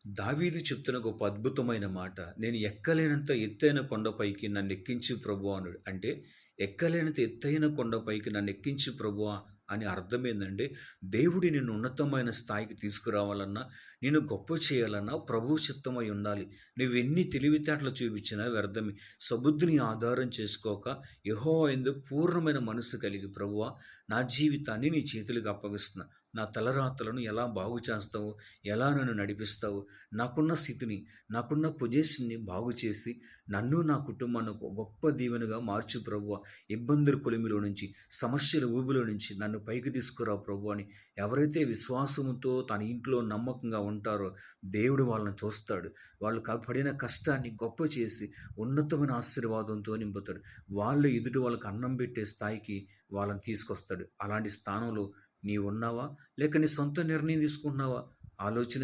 దావీదు చెప్తున్న ఒక అద్భుతమైన మాట. నేను ఎక్కలేనంత ఎత్తైన కొండపైకి నన్నెక్కించు ప్రభువా అన్నాడు. అంటే ఎక్కలేనంత ఎత్తైన కొండపైకి నన్నెక్కించు ప్రభువా అని అర్థమేందంటే, దేవుడు నిన్ను ఉన్నతమైన స్థాయికి తీసుకురావాలన్నా, నిన్ను గొప్ప చేయాలన్నా ప్రభువు చిత్తమై ఉండాలి. నువ్వెన్ని తెలివితేటలు చూపించినా వ్యర్థమే. సబుద్ధిని ఆధారం చేసుకోక యెహోవా యందు పూర్ణమైన మనస్సు కలిగి, ప్రభువా నా జీవితాన్ని నీ చేతులకు అప్పగిస్తున్నా. నా తలరాతలను ఎలా బాగు చేస్తావు? ఎలా నన్ను నడిపిస్తావు? నాకున్న స్థితిని, నాకున్న పొజిషన్‌ని బాగు చేసి, నన్ను నా కుటుంబాన్ని ఒక గొప్ప దీవెనగా మార్చు ప్రభువా. ఇబ్బందుల కొలిమిలో నుంచి, సమస్యల ఊబిలో నుంచి నన్ను పైకి తీసుకురా ప్రభువా అని ఎవరైతే విశ్వాసముతో తన ఇంట్లో నమ్మకంగా ఉంటారో, దేవుడు వాళ్ళని చూస్తాడు. వాళ్ళు పడిన కష్టాన్ని గొప్ప చేసి, ఉన్నతమైన ఆశీర్వాదంతో నింపుతాడు. వాళ్ళు ఎదుటి వాళ్ళకి అన్నం పెట్టే స్థాయికి వాళ్ళని తీసుకొస్తాడు. అలాంటి స్థానంలో నీవున్నావా? లేక నీ సొంత నిర్ణయం తీసుకుంటున్నావా? ఆలోచన